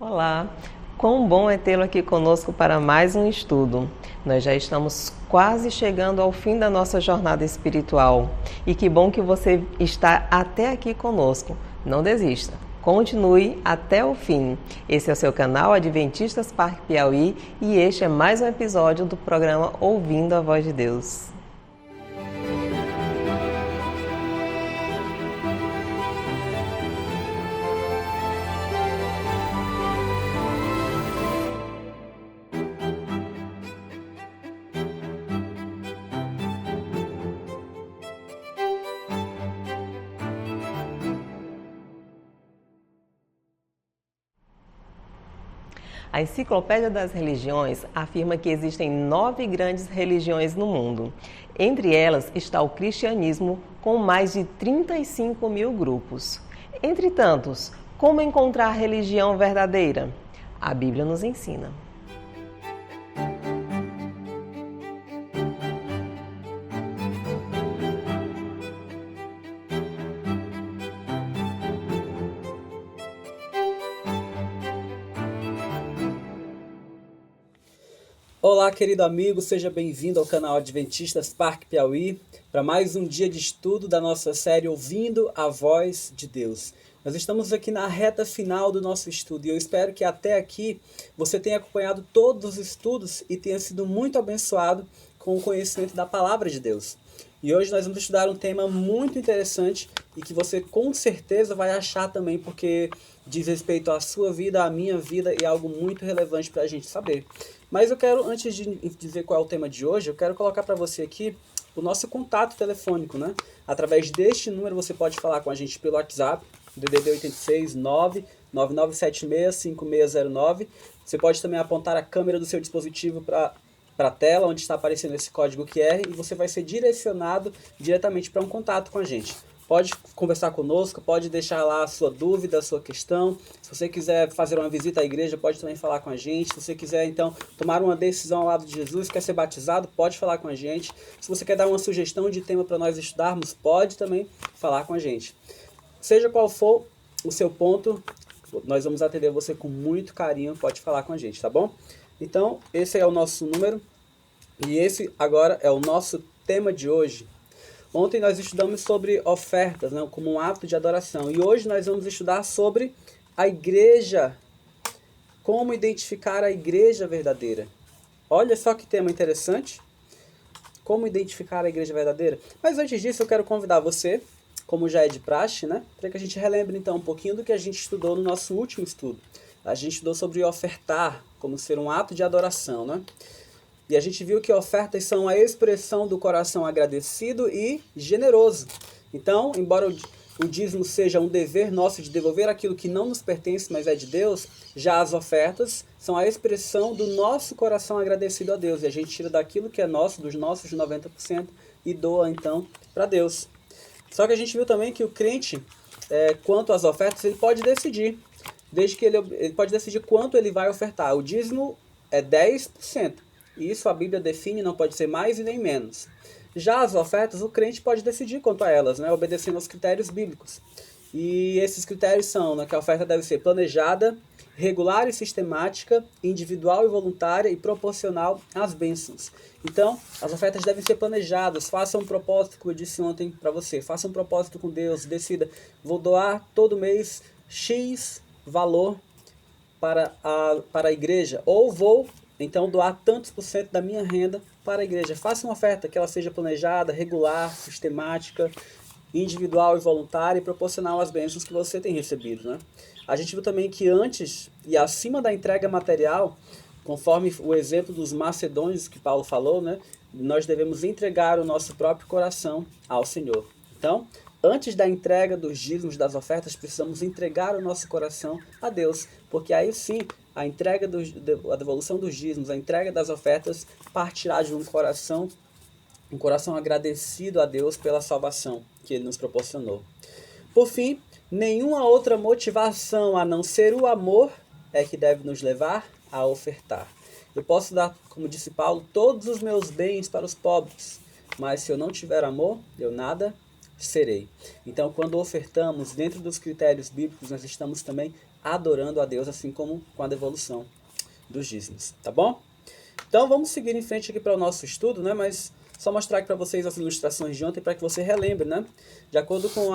Olá, quão bom é tê-lo aqui conosco para mais um estudo. Nós já estamos quase chegando ao fim da nossa jornada espiritual e que bom que você está até aqui conosco. Não desista, continue até o fim. Esse é o seu canal Adventistas Parque Piauí e este é mais um episódio do programa Ouvindo a Voz de Deus. A Enciclopédia das Religiões afirma que existem 9 grandes religiões no mundo. Entre elas está o cristianismo, com mais de 35 mil grupos. Entre tantos, como encontrar a religião verdadeira? A Bíblia nos ensina. Olá, querido amigo, seja bem-vindo ao canal Adventistas Parque Piauí para mais um dia de estudo da nossa série Ouvindo a Voz de Deus. Nós estamos aqui na reta final do nosso estudo e eu espero que até aqui você tenha acompanhado todos os estudos e tenha sido muito abençoado com o conhecimento da Palavra de Deus. E hoje nós vamos estudar um tema muito interessante e que você com certeza vai achar também, porque diz respeito à sua vida, à minha vida e é algo muito relevante para a gente saber. Mas eu quero, antes de dizer qual é o tema de hoje, eu quero colocar para você aqui o nosso contato telefônico, né? Através deste número você pode falar com a gente pelo WhatsApp, DDD 86 99976 5609. Você pode também apontar a câmera do seu dispositivo para a tela, onde está aparecendo esse código QR, e você vai ser direcionado diretamente para um contato com a gente. Pode conversar conosco, pode deixar lá a sua dúvida, a sua questão. Se você quiser fazer uma visita à igreja, pode também falar com a gente. Se você quiser, então, tomar uma decisão ao lado de Jesus, quer ser batizado, pode falar com a gente. Se você quer dar uma sugestão de tema para nós estudarmos, pode também falar com a gente. Seja qual for o seu ponto, nós vamos atender você com muito carinho, pode falar com a gente, tá bom? Então, esse é o nosso número e esse agora é o nosso tema de hoje. Ontem nós estudamos sobre ofertas, né, como um ato de adoração. E hoje nós vamos estudar sobre a igreja. Como identificar a igreja verdadeira. Olha só que tema interessante. Como identificar a igreja verdadeira. Mas antes disso eu quero convidar você, como já é de praxe, né, para que a gente relembre então um pouquinho do que a gente estudou no nosso último estudo. A gente estudou sobre ofertar, como ser um ato de adoração, né? E a gente viu que ofertas são a expressão do coração agradecido e generoso. Então, embora o dízimo seja um dever nosso de devolver aquilo que não nos pertence, mas é de Deus, já as ofertas são a expressão do nosso coração agradecido a Deus. E a gente tira daquilo que é nosso, dos nossos 90%, e doa então para Deus. Só que a gente viu também que o crente, quanto às ofertas, ele pode decidir. Desde que ele pode decidir quanto ele vai ofertar. O dízimo é 10%. E isso a Bíblia define, não pode ser mais e nem menos. Já as ofertas, o crente pode decidir quanto a elas, né, obedecendo aos critérios bíblicos. E esses critérios são, né, que a oferta deve ser planejada, regular e sistemática, individual e voluntária e proporcional às bênçãos. Então, as ofertas devem ser planejadas. Faça um propósito, como eu disse ontem para você. Faça um propósito com Deus. Decida, vou doar todo mês X valor para a igreja. Ou vou então doar tantos por cento da minha renda para a igreja. Faça uma oferta que ela seja planejada, regular, sistemática, individual e voluntária e proporcional às bênçãos que você tem recebido, né? A gente viu também que antes e acima da entrega material, conforme o exemplo dos macedônios que Paulo falou, né, nós devemos entregar o nosso próprio coração ao Senhor. Então, antes da entrega dos dízimos, das ofertas, precisamos entregar o nosso coração a Deus, porque aí sim a devolução dos dízimos, a entrega das ofertas partirá de um coração agradecido a Deus pela salvação que Ele nos proporcionou. Por fim, nenhuma outra motivação a não ser o amor é que deve nos levar a ofertar. Eu posso dar, como disse Paulo, todos os meus bens para os pobres, mas se eu não tiver amor, eu nada serei. Então, quando ofertamos dentro dos critérios bíblicos, nós estamos também adorando a Deus, assim como com a devolução dos dízimos, tá bom? Então vamos seguir em frente aqui para o nosso estudo, né? Mas só mostrar aqui para vocês as ilustrações de ontem para que você relembre, né? De acordo com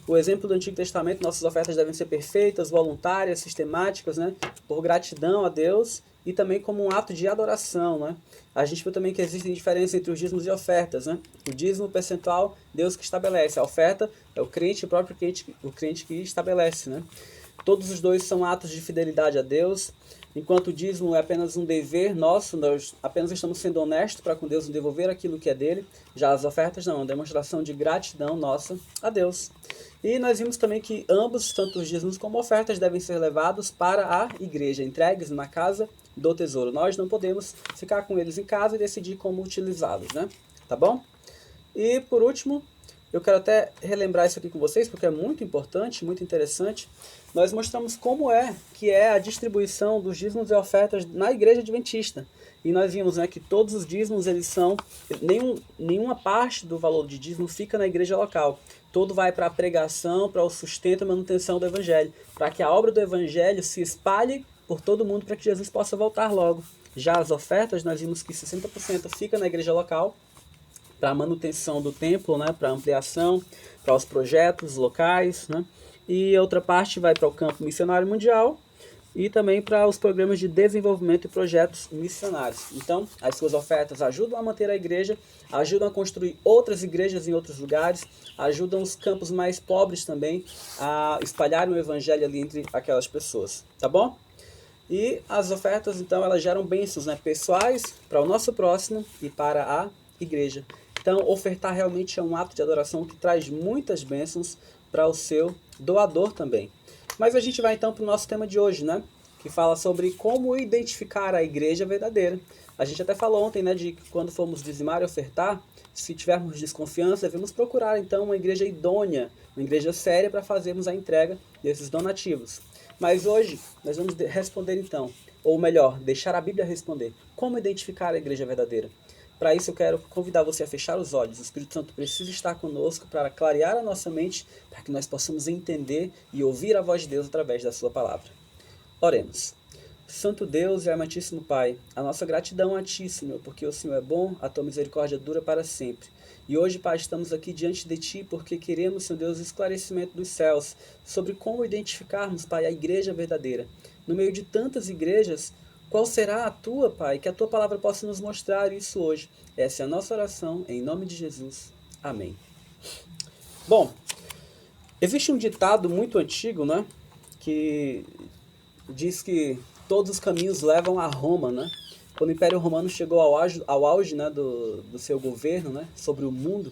o exemplo do Antigo Testamento, nossas ofertas devem ser perfeitas, voluntárias, sistemáticas, né? Por gratidão a Deus e também como um ato de adoração, né? A gente viu também que existem diferenças entre os dízimos e ofertas, né? O dízimo percentual, Deus que estabelece. A oferta é o crente, o próprio crente, o crente que estabelece, né? Todos os dois são atos de fidelidade a Deus. Enquanto o dízimo é apenas um dever nosso, nós apenas estamos sendo honestos para com Deus em devolver aquilo que é dele. Já as ofertas não, é uma demonstração de gratidão nossa a Deus. E nós vimos também que ambos, tanto os dízimos como ofertas, devem ser levados para a igreja, entregues na casa do tesouro. Nós não podemos ficar com eles em casa e decidir como utilizá-los, né? Tá bom? E por último, eu quero até relembrar isso aqui com vocês, porque é muito importante, muito interessante. Nós mostramos como que é a distribuição dos dízimos e ofertas na igreja adventista. E nós vimos, né, que todos os dízimos, eles são... Nenhuma parte do valor de dízimo fica na igreja local. Todo vai para a pregação, para o sustento e manutenção do evangelho. Para que a obra do evangelho se espalhe por todo mundo, para que Jesus possa voltar logo. Já as ofertas, nós vimos que 60% fica na igreja local, para a manutenção do templo, né, para ampliação, para os projetos locais, né, e outra parte vai para o campo missionário mundial e também para os programas de desenvolvimento e projetos missionários. Então, as suas ofertas ajudam a manter a igreja, ajudam a construir outras igrejas em outros lugares, ajudam os campos mais pobres também a espalharem o evangelho ali entre aquelas pessoas, tá bom? E as ofertas, então, elas geram bênçãos, né, pessoais para o nosso próximo e para a igreja. Então, ofertar realmente é um ato de adoração que traz muitas bênçãos para o seu doador também. Mas a gente vai então para o nosso tema de hoje, né? Que fala sobre como identificar a igreja verdadeira. A gente até falou ontem, né, de que quando formos dizimar e ofertar, se tivermos desconfiança, devemos procurar então uma igreja idônea, uma igreja séria para fazermos a entrega desses donativos. Mas hoje nós vamos responder então, ou melhor, deixar a Bíblia responder, como identificar a igreja verdadeira. Para isso eu quero convidar você a fechar os olhos. O Espírito Santo precisa estar conosco para clarear a nossa mente, para que nós possamos entender e ouvir a voz de Deus através da sua palavra. Oremos. Santo Deus e amantíssimo Pai, a nossa gratidão a Ti, Senhor, porque o Senhor é bom, a Tua misericórdia dura para sempre. E hoje, Pai, estamos aqui diante de Ti porque queremos, Senhor Deus, esclarecimento dos céus sobre como identificarmos, Pai, a igreja verdadeira. No meio de tantas igrejas, qual será a Tua, Pai? Que a Tua palavra possa nos mostrar isso hoje. Essa é a nossa oração, em nome de Jesus. Amém. Bom, existe um ditado muito antigo, né? Que diz que todos os caminhos levam a Roma, né? Quando o Império Romano chegou ao auge, né, do seu governo, né, sobre o mundo,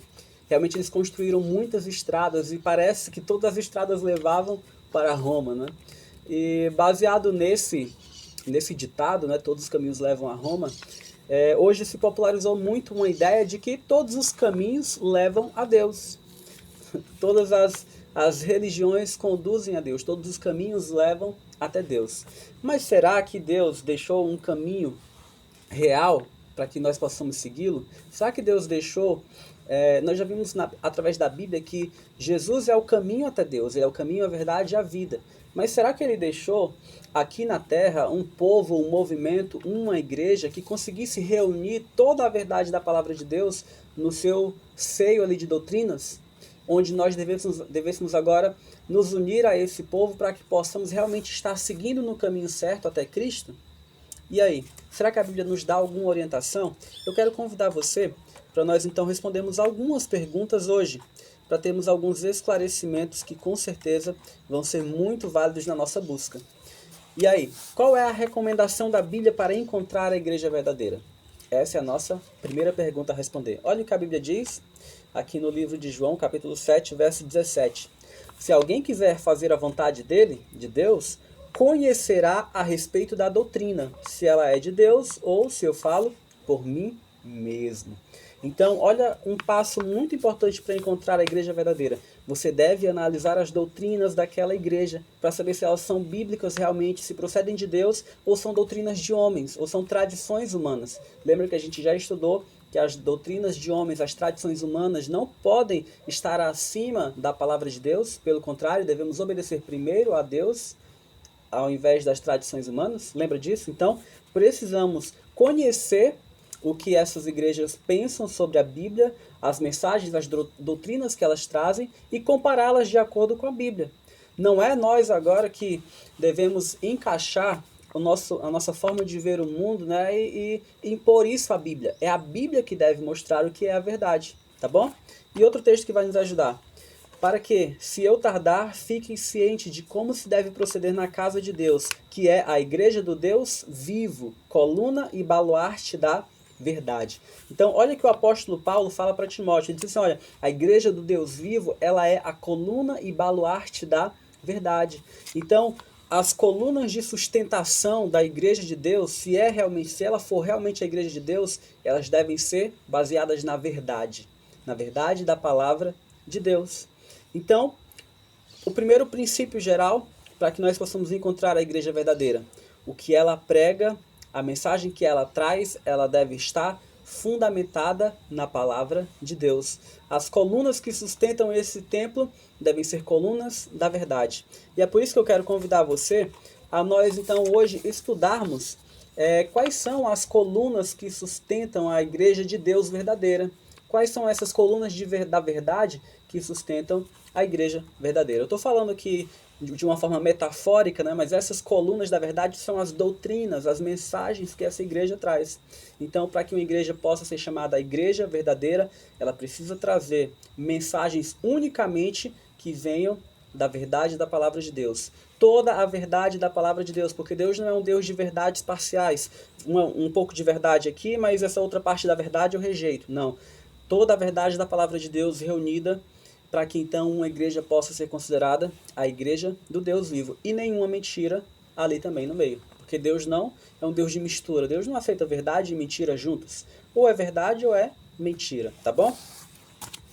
realmente eles construíram muitas estradas e parece que todas as estradas levavam para Roma, né? E baseado nesse ditado, né, todos os caminhos levam a Roma, hoje se popularizou muito uma ideia de que todos os caminhos levam a Deus. Todas as religiões conduzem a Deus, todos os caminhos levam até Deus. Mas será que Deus deixou um caminho real para que nós possamos segui-lo? Será que Deus deixou... nós já vimos através da Bíblia que Jesus é o caminho até Deus, Ele é o caminho, a verdade e a vida. Mas será que Ele deixou aqui na Terra um povo, um movimento, uma igreja que conseguisse reunir toda a verdade da palavra de Deus no seu seio ali de doutrinas? Onde nós devêssemos agora nos unir a esse povo para que possamos realmente estar seguindo no caminho certo até Cristo? E aí, será que a Bíblia nos dá alguma orientação? Eu quero convidar você para nós então respondermos algumas perguntas hoje, para termos alguns esclarecimentos que com certeza vão ser muito válidos na nossa busca. E aí, qual é a recomendação da Bíblia para encontrar a igreja verdadeira? Essa é a nossa primeira pergunta a responder. Olha o que a Bíblia diz aqui no livro de João, capítulo 7, verso 17. Se alguém quiser fazer a vontade dele, de Deus, conhecerá a respeito da doutrina, se ela é de Deus ou se eu falo por mim mesmo. Então, olha um passo muito importante para encontrar a igreja verdadeira. Você deve analisar as doutrinas daquela igreja para saber se elas são bíblicas realmente, se procedem de Deus ou são doutrinas de homens, ou são tradições humanas. Lembra que a gente já estudou que as doutrinas de homens, as tradições humanas não podem estar acima da palavra de Deus? Pelo contrário, devemos obedecer primeiro a Deus ao invés das tradições humanas. Lembra disso? Então, precisamos conhecer o que essas igrejas pensam sobre a Bíblia, as mensagens, as doutrinas que elas trazem e compará-las de acordo com a Bíblia. Não é nós agora que devemos encaixar a nossa forma de ver o mundo, né, e impor isso à Bíblia. É a Bíblia que deve mostrar o que é a verdade, tá bom? E outro texto que vai nos ajudar. Para que, se eu tardar, fiquem cientes de como se deve proceder na casa de Deus, que é a igreja do Deus vivo, coluna e baluarte da verdade. Então, olha que o apóstolo Paulo fala para Timóteo. Ele diz assim, olha, a igreja do Deus vivo, ela é a coluna e baluarte da verdade. Então, as colunas de sustentação da igreja de Deus, se ela for realmente a igreja de Deus, elas devem ser baseadas na verdade da palavra de Deus. Então, o primeiro princípio geral para que nós possamos encontrar a igreja verdadeira, o que ela prega, a mensagem que ela traz, ela deve estar fundamentada na palavra de Deus. As colunas que sustentam esse templo devem ser colunas da verdade. E é por isso que eu quero convidar você a nós, então, hoje estudarmos quais são as colunas que sustentam a igreja de Deus verdadeira. Quais são essas colunas da verdade que sustentam a igreja verdadeira? Eu estou falando aqui de uma forma metafórica, né? Mas essas colunas da verdade são as doutrinas, as mensagens que essa igreja traz. Então, para que uma igreja possa ser chamada a igreja verdadeira, ela precisa trazer mensagens unicamente que venham da verdade da palavra de Deus. Toda a verdade da palavra de Deus, porque Deus não é um Deus de verdades parciais. Um pouco de verdade aqui, mas essa outra parte da verdade eu rejeito. Não. Toda a verdade da palavra de Deus reunida para que então uma igreja possa ser considerada a igreja do Deus vivo. E nenhuma mentira ali também no meio. Porque Deus não é um Deus de mistura. Deus não aceita verdade e mentira juntos. Ou é verdade ou é mentira, tá bom?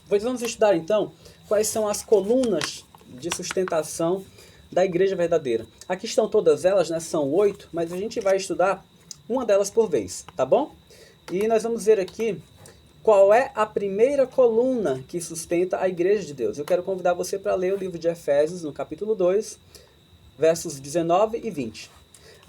Pois vamos estudar então quais são as colunas de sustentação da igreja verdadeira. Aqui estão todas elas, né? São 8, mas a gente vai estudar uma delas por vez, tá bom? E nós vamos ver aqui qual é a primeira coluna que sustenta a igreja de Deus. Eu quero convidar você para ler o livro de Efésios, no capítulo 2, versos 19 e 20.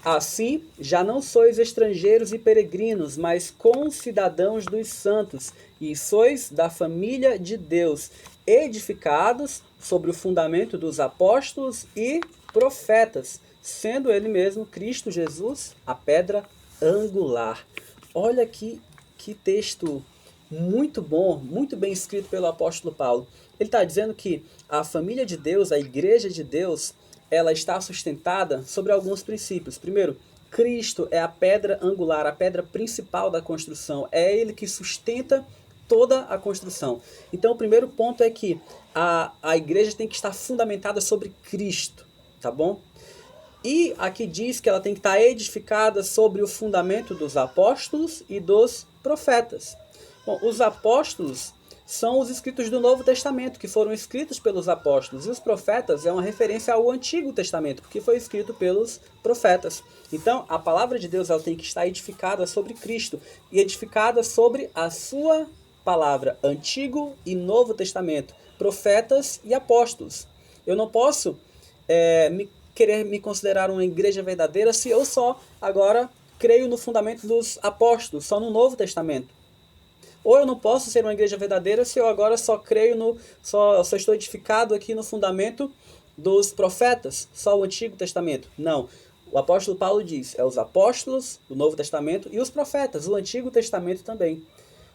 Assim, já não sois estrangeiros e peregrinos, mas concidadãos dos santos, e sois da família de Deus, edificados sobre o fundamento dos apóstolos e profetas, sendo ele mesmo, Cristo Jesus, a pedra angular. Olha que texto muito bom, muito bem escrito pelo apóstolo Paulo. Ele está dizendo que a família de Deus, a igreja de Deus, ela está sustentada sobre alguns princípios. Primeiro, Cristo é a pedra angular, a pedra principal da construção. É ele que sustenta toda a construção. Então, o primeiro ponto é que a igreja tem que estar fundamentada sobre Cristo, tá bom? E aqui diz que ela tem que estar edificada sobre o fundamento dos apóstolos e dos profetas. Bom, os apóstolos são os escritos do Novo Testamento, que foram escritos pelos apóstolos. E os profetas é uma referência ao Antigo Testamento, porque foi escrito pelos profetas. Então, a palavra de Deus ela tem que estar edificada sobre Cristo e edificada sobre a sua palavra, Antigo e Novo Testamento, profetas e apóstolos. Eu não posso querer me considerar uma igreja verdadeira se eu só agora creio no fundamento dos apóstolos, só no Novo Testamento. Ou eu não posso ser uma igreja verdadeira se eu agora só creio só estou edificado aqui no fundamento dos profetas, só o Antigo Testamento. Não. O apóstolo Paulo diz, os apóstolos, o Novo Testamento e os profetas, o Antigo Testamento também.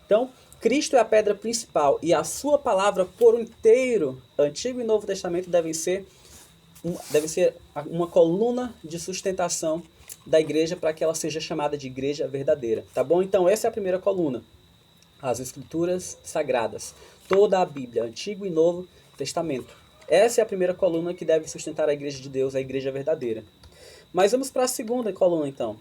Então, Cristo é a pedra principal e a sua palavra por inteiro, Antigo e Novo Testamento, devem ser uma coluna de sustentação da igreja para que ela seja chamada de igreja verdadeira. Tá bom? Então, essa é a primeira coluna. As Escrituras Sagradas. Toda a Bíblia, Antigo e Novo Testamento. Essa é a primeira coluna que deve sustentar a igreja de Deus, a igreja verdadeira. Mas vamos para a segunda coluna, então.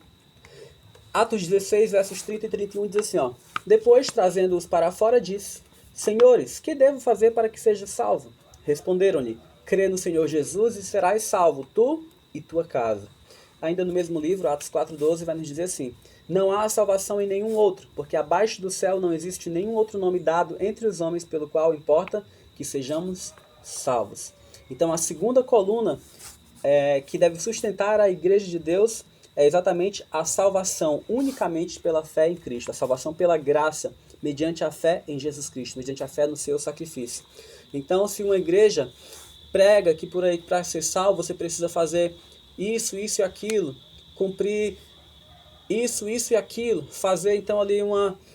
Atos 16, versos 30 e 31 diz assim, ó. Depois, trazendo-os para fora, disse, Senhores, que devo fazer para que seja salvo? Responderam-lhe, crê no Senhor Jesus e serás salvo, tu e tua casa. Ainda no mesmo livro, Atos 4,12, vai nos dizer assim, não há salvação em nenhum outro, porque abaixo do céu não existe nenhum outro nome dado entre os homens pelo qual importa que sejamos salvos. Então, a segunda coluna que deve sustentar a igreja de Deus é exatamente a salvação unicamente pela fé em Cristo, a salvação pela graça, mediante a fé em Jesus Cristo, mediante a fé no seu sacrifício. Então, se uma igreja prega que por aí para ser salvo você precisa fazer isso, isso e aquilo, cumprir isso e aquilo, fazer então ali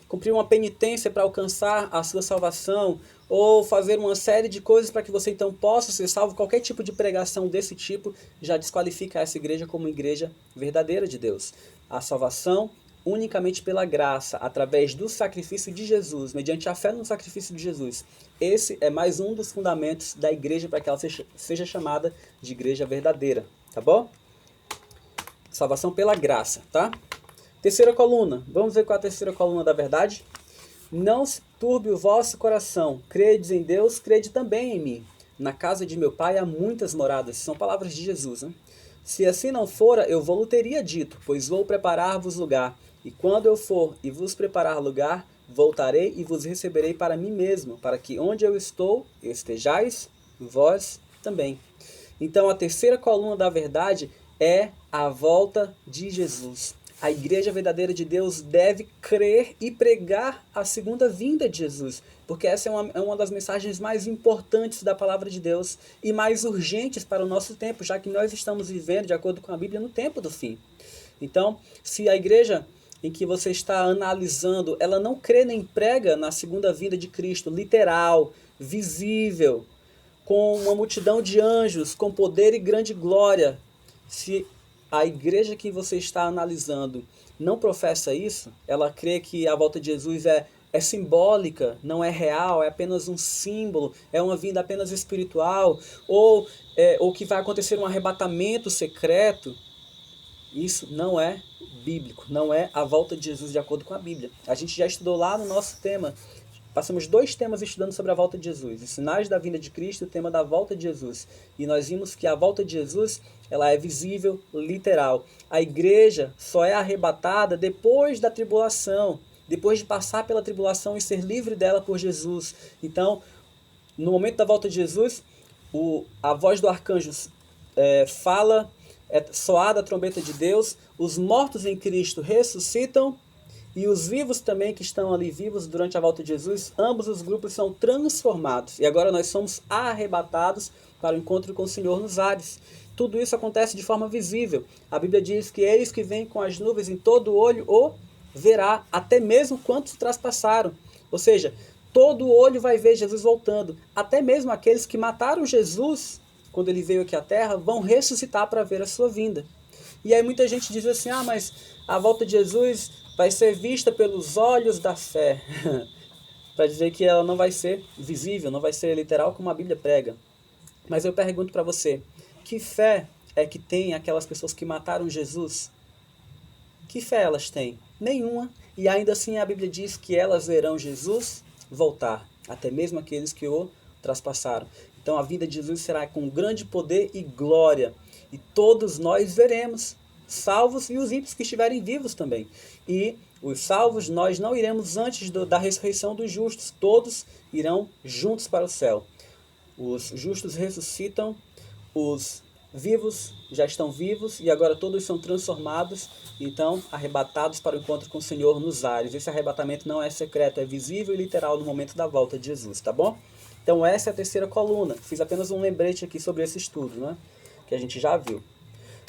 cumprir uma penitência para alcançar a sua salvação, ou fazer uma série de coisas para que você então possa ser salvo, qualquer tipo de pregação desse tipo já desqualifica essa igreja como igreja verdadeira de Deus. A salvação unicamente pela graça, através do sacrifício de Jesus, mediante a fé no sacrifício de Jesus. Esse é mais um dos fundamentos da igreja para que ela seja chamada de igreja verdadeira, tá bom? Salvação pela graça, tá? Terceira coluna, vamos ver qual é a terceira coluna da verdade. Não se turbe o vosso coração, credes em Deus, crede também em mim. Na casa de meu pai há muitas moradas, são palavras de Jesus, né? Se assim não fora, eu vou-lo teria dito, pois vou preparar-vos lugar. E quando eu for e vos preparar lugar, voltarei e vos receberei para mim mesmo, para que onde eu estou, estejais vós também. Então a terceira coluna da verdade é a volta de Jesus. A igreja verdadeira de Deus deve crer e pregar a segunda vinda de Jesus, porque essa é uma das mensagens mais importantes da palavra de Deus e mais urgentes para o nosso tempo, já que nós estamos vivendo, de acordo com a Bíblia, no tempo do fim. Então, se a igreja em que você está analisando, ela não crê nem prega na segunda vinda de Cristo, literal, visível, com uma multidão de anjos, com poder e grande glória, se a igreja que você está analisando não professa isso, ela crê que a volta de Jesus é simbólica, não é real, é apenas um símbolo, é uma vinda apenas espiritual, ou que vai acontecer um arrebatamento secreto, isso não é bíblico, não é a volta de Jesus de acordo com a Bíblia. A gente já estudou lá no nosso tema, passamos 2 temas estudando sobre a volta de Jesus, os sinais da vinda de Cristo e o tema da volta de Jesus. E nós vimos que a volta de Jesus, ela é visível, literal. A igreja só é arrebatada depois da tribulação, depois de passar pela tribulação e ser livre dela por Jesus. Então, no momento da volta de Jesus, a voz do arcanjo fala, é soada a trombeta de Deus, os mortos em Cristo ressuscitam, e os vivos também que estão ali vivos durante a volta de Jesus, ambos os grupos são transformados. E agora nós somos arrebatados para o encontro com o Senhor nos ares. Tudo isso acontece de forma visível. A Bíblia diz que eles que vêm com as nuvens em todo olho o verá, até mesmo quantos traspassaram. Ou seja, todo olho vai ver Jesus voltando. Até mesmo aqueles que mataram Jesus, quando ele veio aqui à terra, vão ressuscitar para ver a sua vinda. E aí muita gente diz assim, mas a volta de Jesus vai ser vista pelos olhos da fé, para dizer que ela não vai ser visível, não vai ser literal como a Bíblia prega. Mas eu pergunto para você, que fé é que tem aquelas pessoas que mataram Jesus? Que fé elas têm? Nenhuma. E ainda assim a Bíblia diz que elas verão Jesus voltar, até mesmo aqueles que o traspassaram. Então a vinda de Jesus será com grande poder e glória, e todos nós veremos, salvos e os ímpios que estiverem vivos também. E os salvos, nós não iremos antes da ressurreição dos justos, todos irão juntos para o céu. Os justos ressuscitam, os vivos já estão vivos e agora todos são transformados, então arrebatados para o encontro com o Senhor nos ares. Esse arrebatamento não é secreto, é visível e literal no momento da volta de Jesus, tá bom? Então essa é a terceira coluna. Fiz apenas um lembrete aqui sobre esse estudo, né? Que a gente já viu.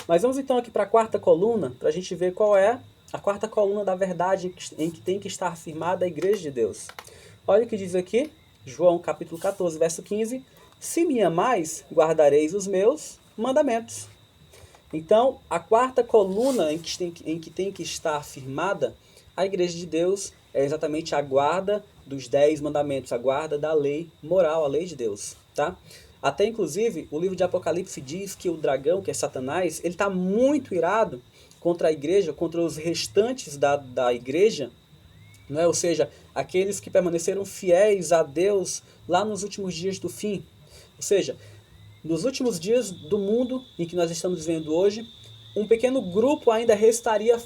Mas vamos então aqui para a quarta coluna, para a gente ver qual é a quarta coluna da verdade em que tem que estar firmada a igreja de Deus. Olha o que diz aqui, João capítulo 14, verso 15. Se me amais, guardareis os meus mandamentos. Então, a quarta coluna em que tem que estar firmada a igreja de Deus é exatamente a guarda dos 10 mandamentos, a guarda da lei moral, a lei de Deus, tá? Até, inclusive, o livro de Apocalipse diz que o dragão, que é Satanás, ele está muito irado contra a igreja, contra os restantes da igreja, né? Ou seja, aqueles que permaneceram fiéis a Deus lá nos últimos dias do fim. Ou seja, nos últimos dias do mundo em que nós estamos vivendo hoje, um pequeno grupo ainda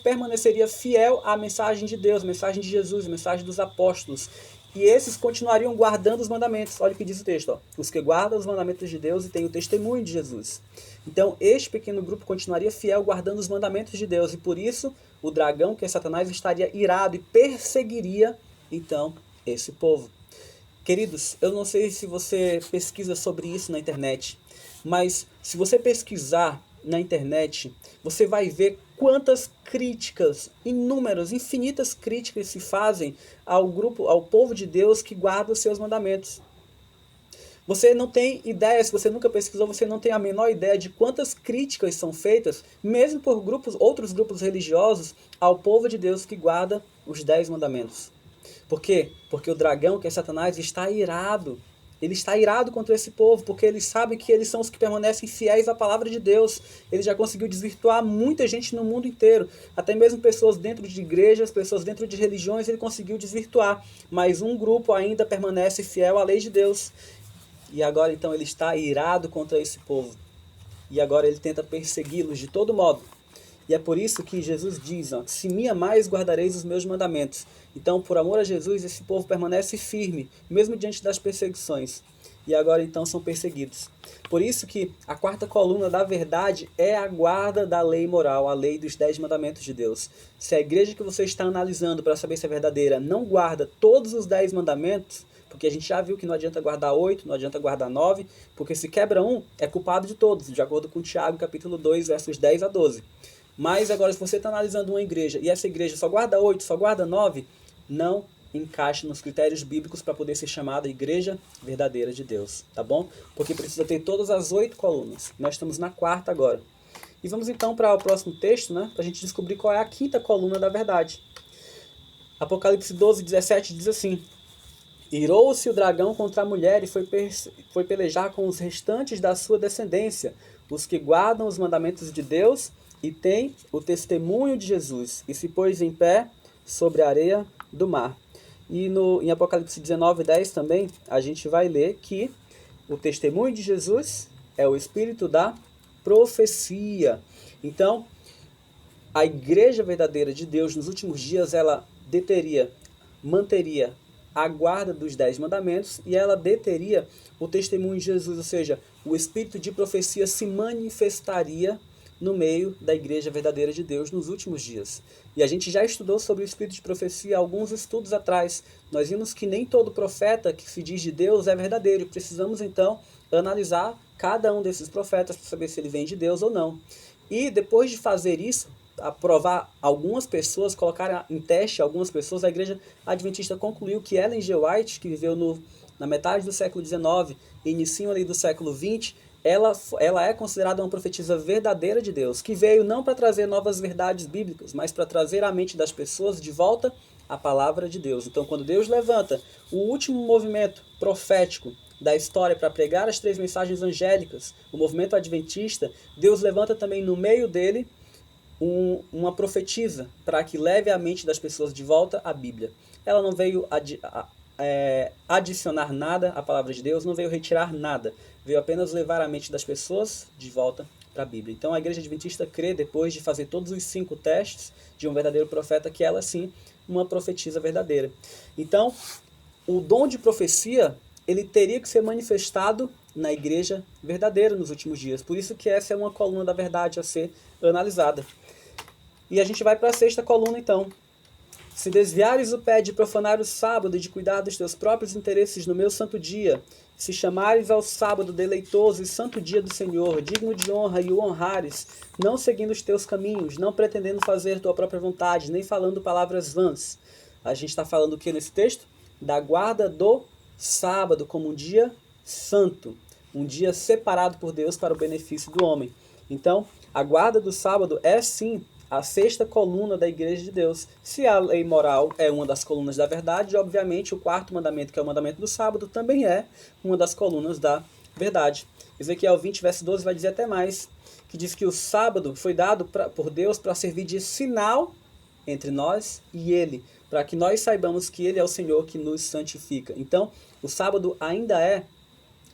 permaneceria fiel à mensagem de Deus, a mensagem de Jesus, a mensagem dos apóstolos. E esses continuariam guardando os mandamentos. Olha o que diz o texto. Os que guardam os mandamentos de Deus e têm o testemunho de Jesus. Então, este pequeno grupo continuaria fiel guardando os mandamentos de Deus, e por isso o dragão, que é Satanás, estaria irado e perseguiria, então, esse povo. Queridos, eu não sei se você pesquisa sobre isso na internet, mas se você pesquisar na internet, você vai ver quantas críticas, inúmeras, infinitas críticas se fazem ao grupo, ao povo de Deus que guarda os seus mandamentos. Você não tem ideia, se você nunca pesquisou, você não tem a menor ideia de quantas críticas são feitas, mesmo por outros grupos religiosos, ao povo de Deus que guarda os 10 mandamentos. Por quê? Porque o dragão, que é Satanás, está irado. Ele está irado contra esse povo, porque eles sabem que eles são os que permanecem fiéis à palavra de Deus. Ele já conseguiu desvirtuar muita gente no mundo inteiro. Até mesmo pessoas dentro de igrejas, pessoas dentro de religiões, ele conseguiu desvirtuar. Mas um grupo ainda permanece fiel à lei de Deus. E agora então ele está irado contra esse povo. E agora ele tenta persegui-los de todo modo. E é por isso que Jesus diz, ó, se me amais, guardareis os meus mandamentos. Então, por amor a Jesus, esse povo permanece firme, mesmo diante das perseguições. E agora então são perseguidos. Por isso que a quarta coluna da verdade é a guarda da lei moral, a lei dos 10 mandamentos de Deus. Se a igreja que você está analisando para saber se é verdadeira não guarda todos os 10 mandamentos, porque a gente já viu que não adianta guardar 8, não adianta guardar 9, porque se quebra um, é culpado de todos, de acordo com Tiago, capítulo 2, versos 10 a 12. Mas agora, se você está analisando uma igreja e essa igreja só guarda 8, só guarda 9, não encaixa nos critérios bíblicos para poder ser chamada igreja verdadeira de Deus, tá bom? Porque precisa ter todas as 8 colunas. Nós estamos na quarta agora. E vamos então para o próximo texto, né? Para a gente descobrir qual é a quinta coluna da verdade. Apocalipse 12, 17 diz assim: irou-se o dragão contra a mulher e foi pelejar com os restantes da sua descendência, os que guardam os mandamentos de Deus e têm o testemunho de Jesus, e se pôs em pé sobre a areia do mar. E em Apocalipse 19, 10 também, a gente vai ler que o testemunho de Jesus é o espírito da profecia. Então, a igreja verdadeira de Deus nos últimos dias, ela manteria a guarda dos 10 mandamentos e ela deteria o testemunho de Jesus, ou seja, o espírito de profecia se manifestaria no meio da igreja verdadeira de Deus nos últimos dias. E a gente já estudou sobre o espírito de profecia alguns estudos atrás. Nós vimos que nem todo profeta que se diz de Deus é verdadeiro. E precisamos então analisar cada um desses profetas para saber se ele vem de Deus ou não. E depois de fazer isso, aprovar algumas pessoas, colocar em teste algumas pessoas, a igreja adventista concluiu que Ellen G. White, que viveu na metade do século XIX e início ali do século XX, ela é considerada uma profetisa verdadeira de Deus, que veio não para trazer novas verdades bíblicas, mas para trazer à mente das pessoas de volta a palavra de Deus. Então, quando Deus levanta o último movimento profético da história para pregar as 3 mensagens angélicas, o movimento adventista, Deus levanta também no meio dele uma profetisa para que leve a mente das pessoas de volta à Bíblia. Ela não veio adicionar nada à palavra de Deus, não veio retirar nada, veio apenas levar a mente das pessoas de volta para a Bíblia. Então a igreja adventista crê, depois de fazer todos os 5 testes de um verdadeiro profeta, que ela sim, uma profetisa verdadeira. Então, o dom de profecia, ele teria que ser manifestado na igreja verdadeira nos últimos dias. Por isso que essa é uma coluna da verdade a ser analisada. E a gente vai para a 6ª coluna então. Se desviares o pé de profanar o sábado e de cuidar dos teus próprios interesses no meu santo dia, se chamares ao sábado deleitoso e santo dia do Senhor, digno de honra, e o honrares, não seguindo os teus caminhos, não pretendendo fazer tua própria vontade, nem falando palavras vãs. A gente está falando o que nesse texto? Da guarda do sábado como um dia santo, um dia separado por Deus para o benefício do homem. Então, a guarda do sábado é sim a 6ª coluna da igreja de Deus. Se a lei moral é uma das colunas da verdade, obviamente o 4º mandamento, que é o mandamento do sábado, também é uma das colunas da verdade. Ezequiel 20, verso 12 vai dizer até mais, que diz que o sábado foi dado por Deus para servir de sinal entre nós e ele, para que nós saibamos que ele é o Senhor que nos santifica. Então, o sábado ainda é,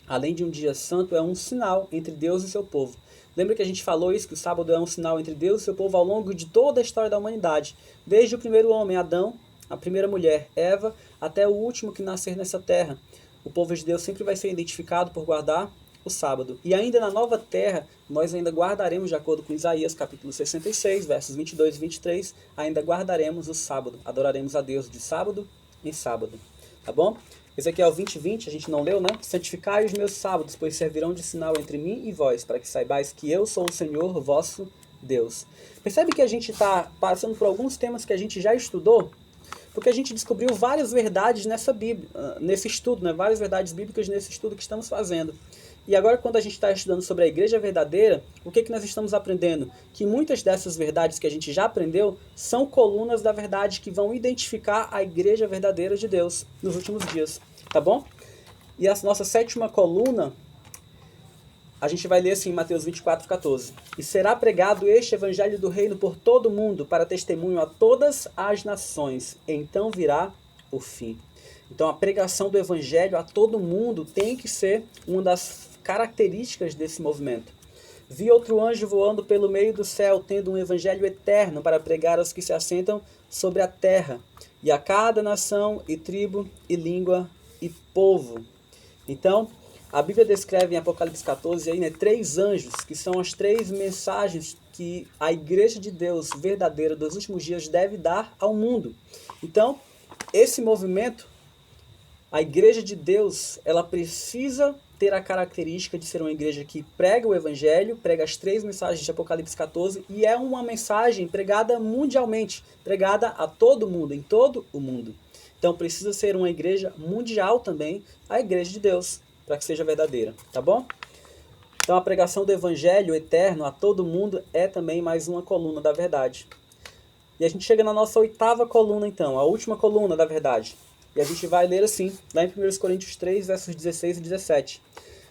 além de um dia santo, é um sinal entre Deus e seu povo. Lembra que a gente falou isso, que o sábado é um sinal entre Deus e seu povo ao longo de toda a história da humanidade. Desde o primeiro homem, Adão, a primeira mulher, Eva, até o último que nascer nessa terra. O povo de Deus sempre vai ser identificado por guardar o sábado. E ainda na nova terra, nós ainda guardaremos, de acordo com Isaías capítulo 66, versos 22 e 23, ainda guardaremos o sábado. Adoraremos a Deus de sábado em sábado. Tá bom? Ezequiel 20:20, a gente não leu, né? Santificai os meus sábados, pois servirão de sinal entre mim e vós, para que saibais que eu sou o Senhor vosso Deus. Percebe que a gente está passando por alguns temas que a gente já estudou? Porque a gente descobriu várias verdades nessa Bíblia, nesse estudo, né? Várias verdades bíblicas nesse estudo que estamos fazendo. E agora, quando a gente está estudando sobre a igreja verdadeira, o que nós estamos aprendendo? Que muitas dessas verdades que a gente já aprendeu são colunas da verdade que vão identificar a igreja verdadeira de Deus nos últimos dias. Tá bom? E a nossa sétima coluna, a gente vai ler assim em Mateus 24:14. E será pregado este evangelho do reino por todo o mundo, para testemunho a todas as nações. Então virá o fim. Então a pregação do evangelho a todo mundo tem que ser uma das características desse movimento. Vi outro anjo voando pelo meio do céu, tendo um evangelho eterno para pregar aos que se assentam sobre a terra, e a cada nação, e tribo, e língua, e povo. Então, a Bíblia descreve em Apocalipse 14 aí, né, 3 anjos, que são as 3 mensagens que a igreja de Deus verdadeira dos últimos dias deve dar ao mundo. Então, esse movimento, a igreja de Deus, ela precisa ter a característica de ser uma igreja que prega o evangelho, prega as 3 mensagens de Apocalipse 14, e é uma mensagem pregada mundialmente, pregada a todo mundo, em todo o mundo. Então precisa ser uma igreja mundial também, a igreja de Deus, para que seja verdadeira, tá bom? Então a pregação do evangelho eterno a todo mundo é também mais uma coluna da verdade. E a gente chega na nossa 8ª coluna então, a última coluna da verdade. E a gente vai ler assim, lá em 1 Coríntios 3, versos 16 e 17.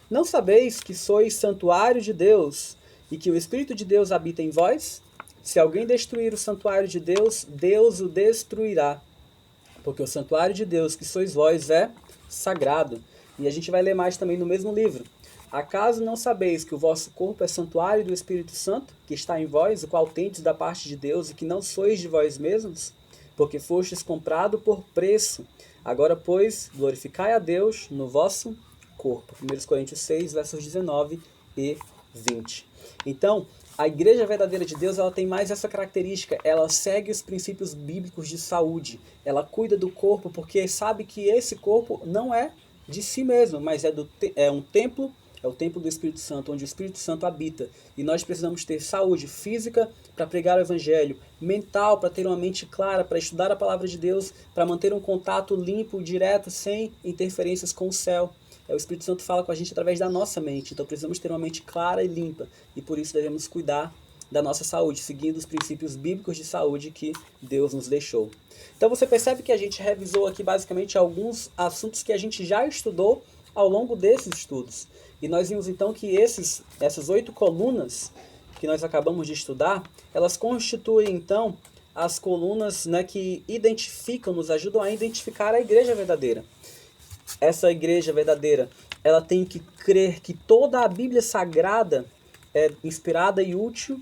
Não sabeis que sois santuário de Deus e que o Espírito de Deus habita em vós? Se alguém destruir o santuário de Deus, Deus o destruirá. Porque o santuário de Deus, que sois vós, é sagrado. E a gente vai ler mais também no mesmo livro. Acaso não sabeis que o vosso corpo é santuário do Espírito Santo, que está em vós, o qual tendes da parte de Deus, e que não sois de vós mesmos? Porque fostes comprado por preço. Agora, pois, glorificai a Deus no vosso corpo. 1 Coríntios 6, versos 19 e 20. Então, a igreja verdadeira de Deus, ela tem mais essa característica. Ela segue os princípios bíblicos de saúde. Ela cuida do corpo, porque sabe que esse corpo não é de si mesmo, mas é um templo. É o templo do Espírito Santo, onde o Espírito Santo habita. E nós precisamos ter saúde física para pregar o Evangelho, mental para ter uma mente clara, para estudar a Palavra de Deus, para manter um contato limpo, direto, sem interferências com o céu. O Espírito Santo fala com a gente através da nossa mente, então precisamos ter uma mente clara e limpa. E por isso devemos cuidar da nossa saúde, seguindo os princípios bíblicos de saúde que Deus nos deixou. Então você percebe que a gente revisou aqui basicamente alguns assuntos que a gente já estudou ao longo desses estudos. E nós vimos então que essas 8 colunas que nós acabamos de estudar, elas constituem então as colunas, né, que identificam, nos ajudam a identificar a igreja verdadeira. Essa igreja verdadeira, ela tem que crer que toda a Bíblia Sagrada é inspirada e útil.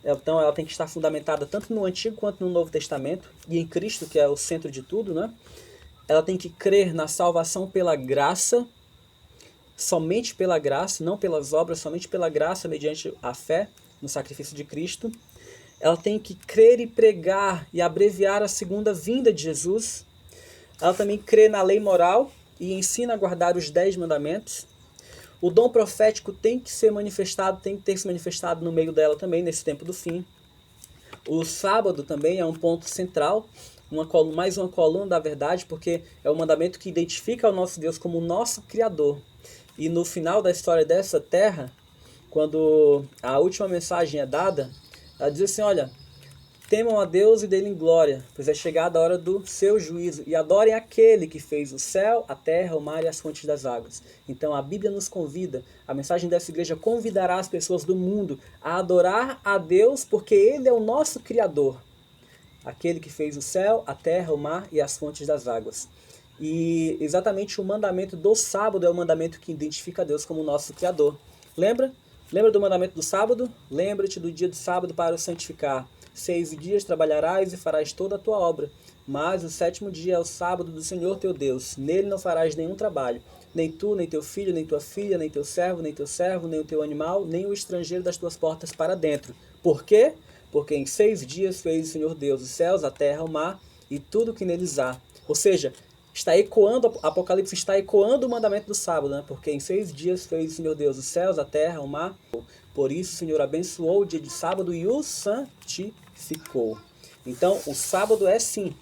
Então ela tem que estar fundamentada tanto no Antigo quanto no Novo Testamento, e em Cristo, que é o centro de tudo, né? Ela tem que crer na salvação pela graça, somente pela graça, não pelas obras, somente pela graça, mediante a fé no sacrifício de Cristo. Ela tem que crer e pregar e abreviar a segunda vinda de Jesus. Ela também crê na lei moral e ensina a guardar os 10 mandamentos. O dom profético tem que ser manifestado, tem que ter se manifestado no meio dela também, nesse tempo do fim. O sábado também é um ponto central, mais uma coluna da verdade, porque é um mandamento que identifica o nosso Deus como o nosso Criador. E no final da história dessa terra, quando a última mensagem é dada, ela diz assim, olha, temam a Deus e dê-lhe glória, pois é chegada a hora do seu juízo, e adorem aquele que fez o céu, a terra, o mar e as fontes das águas. Então a Bíblia nos convida, a mensagem dessa igreja convidará as pessoas do mundo a adorar a Deus, porque Ele é o nosso Criador, aquele que fez o céu, a terra, o mar e as fontes das águas. E exatamente o mandamento do sábado é o mandamento que identifica Deus como o nosso Criador. Lembra? Lembra do mandamento do sábado? Lembra-te do dia do sábado para o santificar. 6 dias trabalharás e farás toda a tua obra. Mas o 7º dia é o sábado do Senhor teu Deus. Nele não farás nenhum trabalho, nem tu, nem teu filho, nem tua filha, nem teu servo, nem o teu animal, nem o estrangeiro das tuas portas para dentro. Por quê? Porque em 6 dias fez o Senhor Deus os céus, a terra, o mar e tudo o que neles há. Ou seja, está ecoando, Apocalipse está ecoando o mandamento do sábado, né? Porque em 6 dias fez o Senhor Deus os céus, a terra, o mar. Por isso o Senhor abençoou o dia de sábado e o santificou. Então, o sábado é sim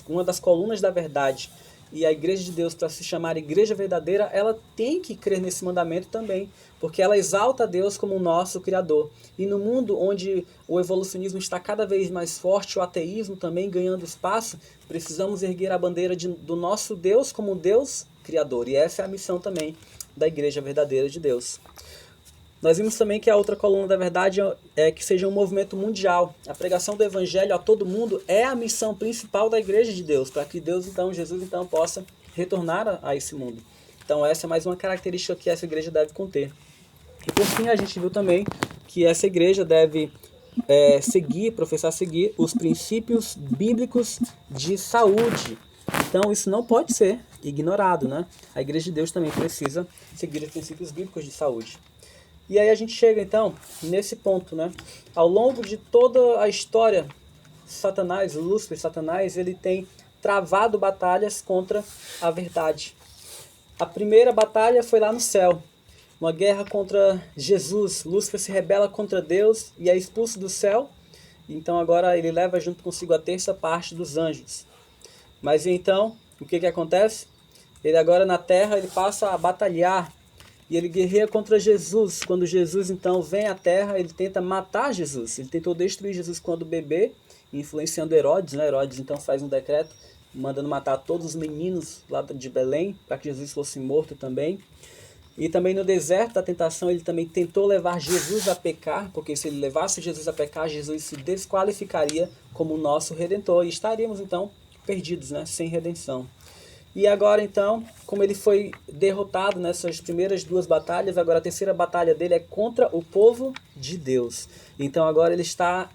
uma das colunas da verdade. E a igreja de Deus, para se chamar igreja verdadeira, ela tem que crer nesse mandamento também, porque ela exalta a Deus como o nosso Criador. E no mundo onde o evolucionismo está cada vez mais forte, o ateísmo também ganhando espaço, precisamos erguer a bandeira do nosso Deus como Deus Criador. E essa é a missão também da igreja verdadeira de Deus. Nós vimos também que a outra coluna da verdade é que seja um movimento mundial. A pregação do evangelho a todo mundo é a missão principal da igreja de Deus, para que Jesus então possa retornar a esse mundo. Então essa é mais uma característica que essa igreja deve conter. E por fim a gente viu também que essa igreja deve professar seguir os princípios bíblicos de saúde. Então isso não pode ser ignorado, né? A igreja de Deus também precisa seguir os princípios bíblicos de saúde. E aí a gente chega então nesse ponto, né? Ao longo de toda a história, Satanás, ele tem travado batalhas contra a verdade. A primeira batalha foi lá no céu, uma guerra contra Jesus. Lúcifer se rebela contra Deus e é expulso do céu. Então agora ele leva junto consigo a terça parte dos anjos. Mas então, o que acontece? Ele agora na terra ele passa a batalhar. E ele guerreia contra Jesus. Quando Jesus então vem à terra, ele tenta matar Jesus. Ele tentou destruir Jesus quando bebê, influenciando Herodes, né? Herodes então faz um decreto mandando matar todos os meninos lá de Belém, para que Jesus fosse morto também. E também no deserto da tentação ele também tentou levar Jesus a pecar, porque se ele levasse Jesus a pecar, Jesus se desqualificaria como nosso Redentor. E estaríamos então perdidos, né? Sem redenção. E agora então, como ele foi derrotado nessas primeiras 2 batalhas, agora a terceira batalha dele é contra o povo de Deus. Então agora ele está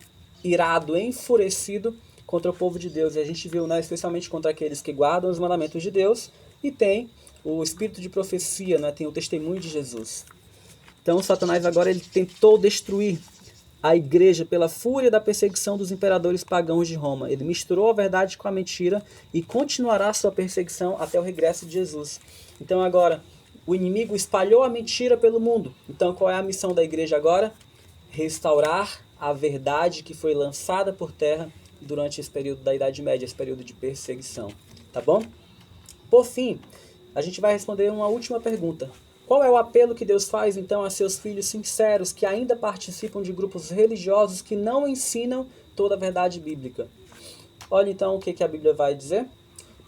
irado, enfurecido contra o povo de Deus. E a gente viu, né, especialmente contra aqueles que guardam os mandamentos de Deus e tem o espírito de profecia, né, tem o testemunho de Jesus. Então Satanás agora ele tentou destruir a igreja pela fúria da perseguição dos imperadores pagãos de Roma. Ele misturou a verdade com a mentira e continuará sua perseguição até o regresso de Jesus. Então agora, o inimigo espalhou a mentira pelo mundo. Então qual é a missão da igreja agora? Restaurar a verdade que foi lançada por terra durante esse período da Idade Média, esse período de perseguição. Tá bom? Por fim, a gente vai responder uma última pergunta. Qual é o apelo que Deus faz, então, a seus filhos sinceros que ainda participam de grupos religiosos que não ensinam toda a verdade bíblica? Olha, então, o que a Bíblia vai dizer?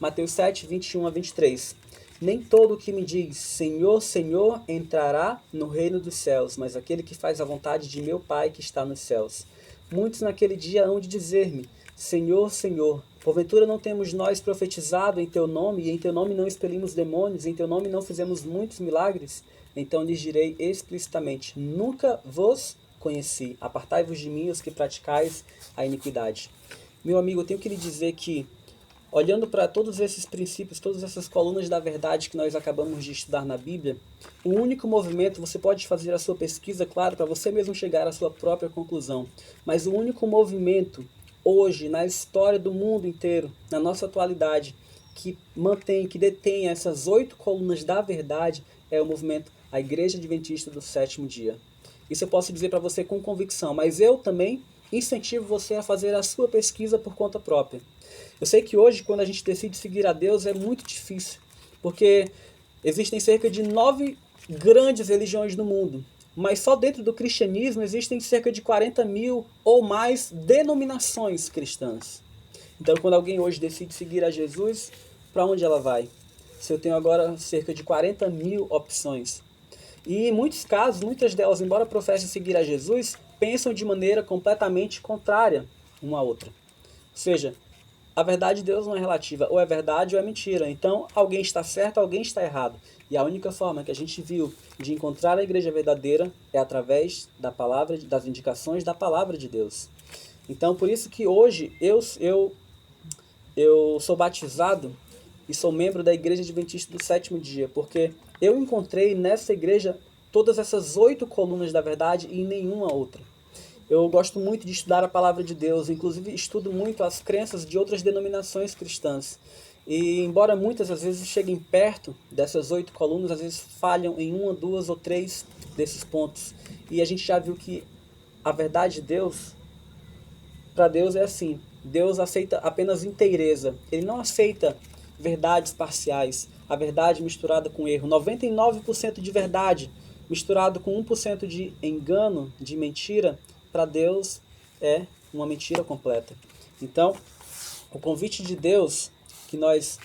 Mateus 7, 21 a 23. Nem todo o que me diz, Senhor, Senhor, entrará no reino dos céus, mas aquele que faz a vontade de meu Pai que está nos céus. Muitos naquele dia hão de dizer-me, Senhor, Senhor, porventura não temos nós profetizado em teu nome, e em teu nome não expelimos demônios, em teu nome não fizemos muitos milagres? Então lhes direi explicitamente, nunca vos conheci, apartai-vos de mim os que praticais a iniquidade. Meu amigo, eu tenho que lhe dizer que, olhando para todos esses princípios, todas essas colunas da verdade que nós acabamos de estudar na Bíblia, o único movimento, você pode fazer a sua pesquisa, claro, para você mesmo chegar à sua própria conclusão, mas o único movimento hoje, na história do mundo inteiro, na nossa atualidade, que detém essas 8 colunas da verdade, é o movimento, a Igreja Adventista do Sétimo Dia. Isso eu posso dizer para você com convicção, mas eu também incentivo você a fazer a sua pesquisa por conta própria. Eu sei que hoje, quando a gente decide seguir a Deus, é muito difícil, porque existem cerca de 9 grandes religiões no mundo, mas só dentro do cristianismo existem cerca de 40 mil ou mais denominações cristãs. Então, quando alguém hoje decide seguir a Jesus, para onde ela vai? Se eu tenho agora cerca de 40 mil opções. E em muitos casos, muitas delas, embora professem seguir a Jesus, pensam de maneira completamente contrária uma à outra. Ou seja, a verdade de Deus não é relativa, ou é verdade ou é mentira. Então, alguém está certo, alguém está errado. E a única forma que a gente viu de encontrar a igreja verdadeira é através da palavra, das indicações da palavra de Deus. Então, por isso que hoje eu sou batizado e sou membro da Igreja Adventista do Sétimo Dia, porque eu encontrei nessa igreja todas essas 8 colunas da verdade e nenhuma outra. Eu gosto muito de estudar a palavra de Deus, inclusive estudo muito as crenças de outras denominações cristãs. E embora muitas às vezes cheguem perto dessas 8 colunas, às vezes falham em 1, 2 ou 3 desses pontos. E a gente já viu que a verdade de Deus, para Deus é assim, Deus aceita apenas inteireza, Ele não aceita verdades parciais, a verdade misturada com erro. 99% de verdade misturado com 1% de engano, de mentira, para Deus é uma mentira completa. Então, o convite de Deus que nós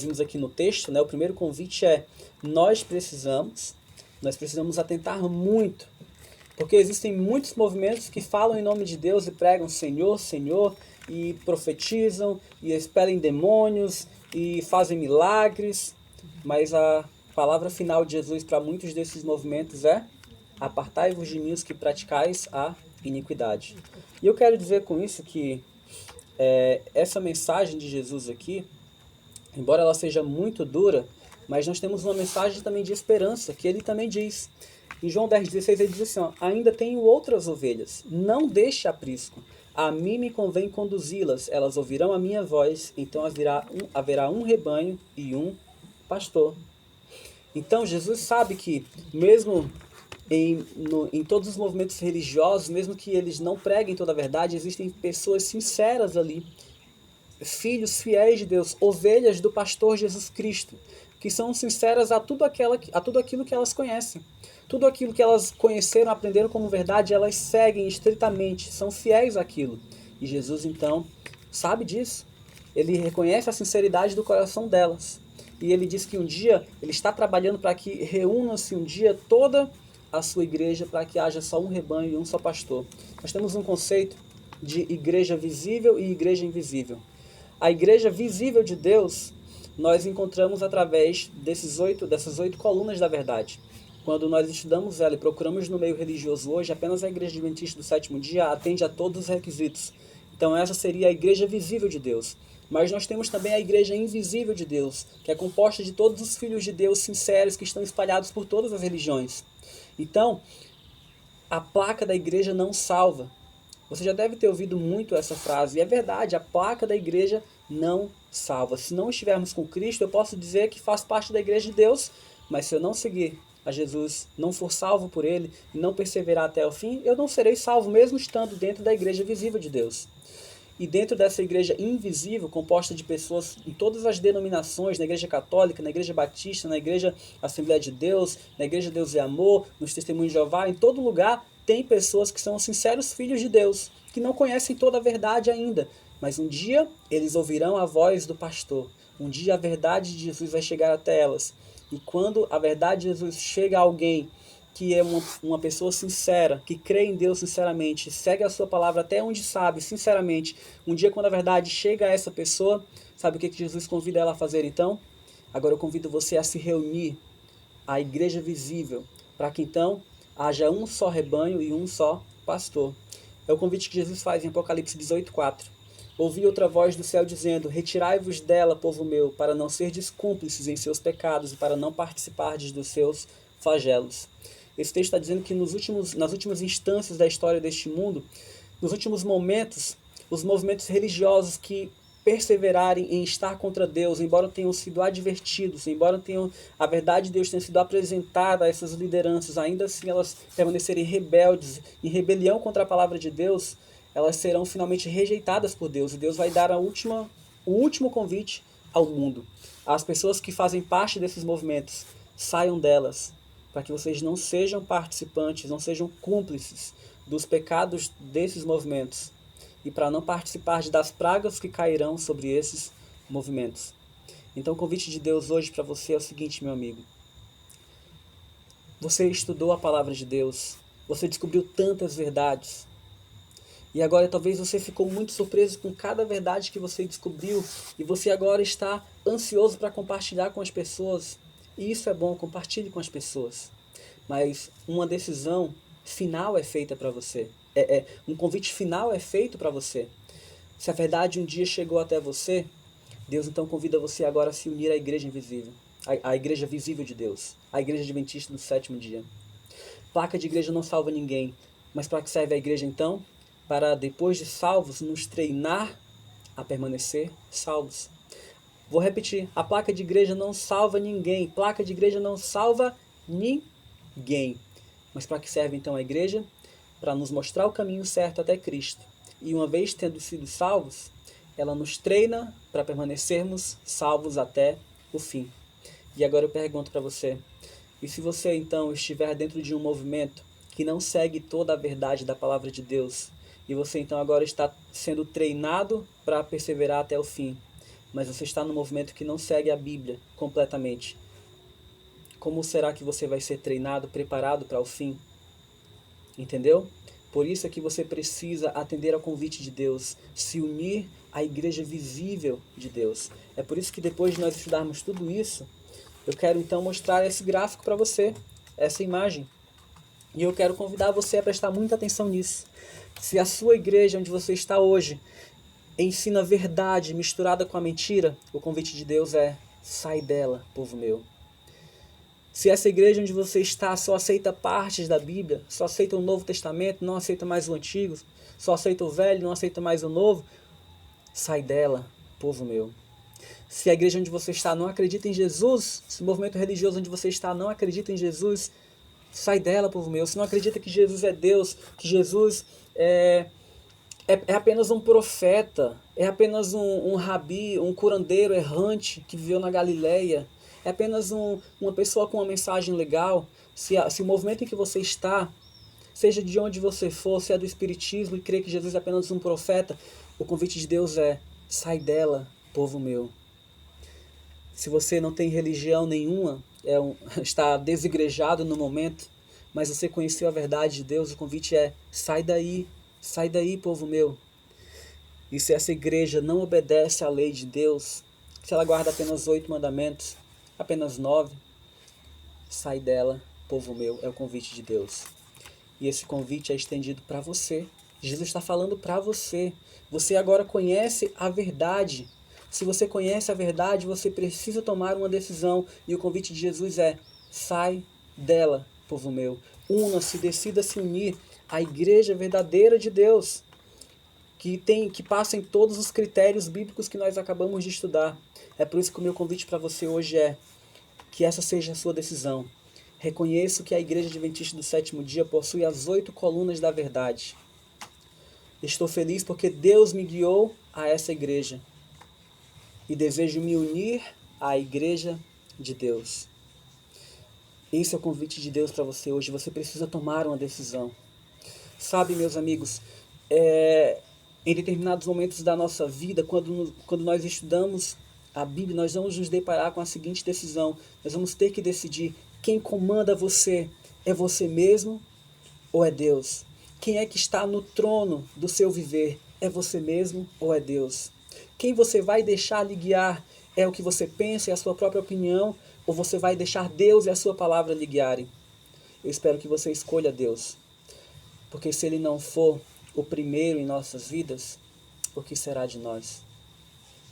vimos aqui no texto, né, o primeiro convite é: nós precisamos atentar muito, porque existem muitos movimentos que falam em nome de Deus e pregam Senhor, Senhor, e profetizam, e expelem demônios, e fazem milagres, mas a palavra final de Jesus para muitos desses movimentos é: apartai-vos de mim os que praticais a iniquidade. E eu quero dizer com isso que essa mensagem de Jesus aqui, embora ela seja muito dura, mas nós temos uma mensagem também de esperança, que ele também diz. Em João 10,16 ele diz assim, ó: ainda tenho outras ovelhas, não deixe aprisco. A mim me convém conduzi-las, elas ouvirão a minha voz, então haverá um rebanho e um pastor. Então Jesus sabe que mesmo em todos os movimentos religiosos, mesmo que eles não preguem toda a verdade, existem pessoas sinceras ali, filhos fiéis de Deus, ovelhas do pastor Jesus Cristo, que são sinceras a tudo aquilo que elas conhecem. Tudo aquilo que elas conheceram, aprenderam como verdade, elas seguem estritamente, são fiéis àquilo. E Jesus, então, sabe disso. Ele reconhece a sinceridade do coração delas. E ele diz que um dia, ele está trabalhando para que reúna-se um dia toda a sua igreja, para que haja só um rebanho e um só pastor. Nós temos um conceito de igreja visível e igreja invisível. A igreja visível de Deus, nós encontramos através dessas 8 colunas da verdade. Quando nós estudamos ela e procuramos no meio religioso hoje, apenas a Igreja Adventista do Sétimo Dia atende a todos os requisitos. Então essa seria a igreja visível de Deus. Mas nós temos também a igreja invisível de Deus, que é composta de todos os filhos de Deus sinceros que estão espalhados por todas as religiões. Então, a placa da igreja não salva. Você já deve ter ouvido muito essa frase, e é verdade, a placa da igreja não salva. Se não estivermos com Cristo, eu posso dizer que faz parte da igreja de Deus, mas se eu não seguir a Jesus, não for salvo por Ele, e não perseverar até o fim, eu não serei salvo, mesmo estando dentro da igreja visível de Deus. E dentro dessa igreja invisível, composta de pessoas em todas as denominações, na igreja católica, na igreja batista, na igreja Assembleia de Deus, na igreja Deus e Amor, nos Testemunhos de Jeová, em todo lugar tem pessoas que são sinceros filhos de Deus, que não conhecem toda a verdade ainda, mas um dia eles ouvirão a voz do pastor. Um dia a verdade de Jesus vai chegar até elas. E quando a verdade de Jesus chega a alguém que é uma pessoa sincera, que crê em Deus sinceramente, segue a sua palavra até onde sabe, sinceramente, um dia quando a verdade chega a essa pessoa, sabe o que Jesus convida ela a fazer então? Agora eu convido você a se reunir à igreja visível, para que então haja um só rebanho e um só pastor. É o convite que Jesus faz em Apocalipse 18:4. Ouvi outra voz do céu dizendo: retirai-vos dela, povo meu, para não serdes cúmplices em seus pecados e para não participardes dos seus flagelos. Esse texto está dizendo que nas últimas instâncias da história deste mundo, nos últimos momentos, os movimentos religiosos que perseverarem em estar contra Deus, embora tenham sido advertidos, embora a verdade de Deus tenha sido apresentada a essas lideranças, ainda assim elas permanecerem rebeldes, em rebelião contra a palavra de Deus, elas serão finalmente rejeitadas por Deus. E Deus vai dar o último convite ao mundo. As pessoas que fazem parte desses movimentos, saiam delas, para que vocês não sejam participantes, não sejam cúmplices dos pecados desses movimentos. E para não participar das pragas que cairão sobre esses movimentos. Então o convite de Deus hoje para você é o seguinte, meu amigo. Você estudou a palavra de Deus, você descobriu tantas verdades, e agora talvez você ficou muito surpreso com cada verdade que você descobriu, e você agora está ansioso para compartilhar com as pessoas. E isso é bom, compartilhe com as pessoas. Mas uma decisão final é feita para você. Um convite final é feito para você. Se a verdade um dia chegou até você, Deus então convida você agora a se unir à igreja invisível, à igreja visível de Deus, à igreja adventista do sétimo dia. Placa de igreja não salva ninguém, mas para que serve a igreja então? Para depois de salvos, nos treinar a permanecer salvos. Vou repetir, a placa de igreja não salva ninguém, placa de igreja não salva ninguém. Mas para que serve então a igreja? Para nos mostrar o caminho certo até Cristo. E uma vez tendo sido salvos, ela nos treina para permanecermos salvos até o fim. E agora eu pergunto para você, e se você então estiver dentro de um movimento que não segue toda a verdade da palavra de Deus, e você então agora está sendo treinado para perseverar até o fim, mas você está no movimento que não segue a Bíblia completamente, como será que você vai ser treinado, preparado para o fim? Entendeu? Por isso é que você precisa atender ao convite de Deus, se unir à igreja visível de Deus. É por isso que depois de nós estudarmos tudo isso, eu quero então mostrar esse gráfico para você, essa imagem. E eu quero convidar você a prestar muita atenção nisso. Se a sua igreja, onde você está hoje, ensina a verdade misturada com a mentira, o convite de Deus é: sai dela, povo meu. Se essa igreja onde você está só aceita partes da Bíblia, só aceita o Novo Testamento, não aceita mais o Antigo, só aceita o Velho, não aceita mais o Novo, sai dela, povo meu. Se a igreja onde você está não acredita em Jesus, se o movimento religioso onde você está não acredita em Jesus, sai dela, povo meu. Se não acredita que Jesus é Deus, que Jesus é apenas um profeta, é apenas um rabi, um curandeiro errante que viveu na Galileia, é apenas uma pessoa com uma mensagem legal, se o movimento em que você está, seja de onde você for, se é do Espiritismo e crê que Jesus é apenas um profeta, o convite de Deus é: sai dela, povo meu. Se você não tem religião nenhuma, está desigrejado no momento, mas você conheceu a verdade de Deus, o convite é: sai daí, povo meu. E se essa igreja não obedece à lei de Deus, se ela guarda apenas 8 mandamentos, apenas 9, sai dela, povo meu, é o convite de Deus. E esse convite é estendido para você. Jesus está falando para você. Você agora conhece a verdade. Se você conhece a verdade, você precisa tomar uma decisão. E o convite de Jesus é: sai dela, povo meu. Una-se, decida se unir à igreja verdadeira de Deus, que passa em todos os critérios bíblicos que nós acabamos de estudar. É por isso que o meu convite para você hoje é que essa seja a sua decisão. Reconheço que a Igreja Adventista do Sétimo Dia possui as 8 colunas da verdade. Estou feliz porque Deus me guiou a essa igreja e desejo me unir à Igreja de Deus. Esse é o convite de Deus para você hoje. Você precisa tomar uma decisão. Sabe, meus amigos, em determinados momentos da nossa vida, quando nós estudamos a Bíblia, nós vamos nos deparar com a seguinte decisão. Nós vamos ter que decidir: quem comanda você? É você mesmo ou é Deus? Quem é que está no trono do seu viver? É você mesmo ou é Deus? Quem você vai deixar lhe guiar? É o que você pensa e a sua própria opinião? Ou você vai deixar Deus e a sua palavra lhe guiarem? Eu espero que você escolha Deus. Porque se Ele não for o primeiro em nossas vidas, o que será de nós?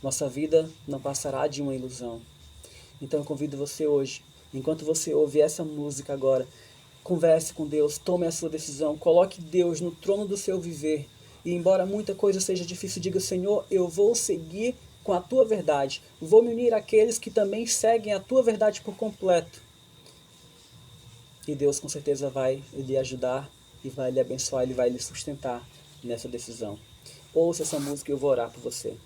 Nossa vida não passará de uma ilusão. Então eu convido você hoje, enquanto você ouve essa música agora, converse com Deus, tome a sua decisão, coloque Deus no trono do seu viver. E embora muita coisa seja difícil, diga: Senhor, eu vou seguir com a Tua verdade. Vou me unir àqueles que também seguem a Tua verdade por completo. E Deus com certeza vai lhe ajudar e vai lhe abençoar, Ele vai lhe sustentar nessa decisão. Ouça essa música e eu vou orar por você.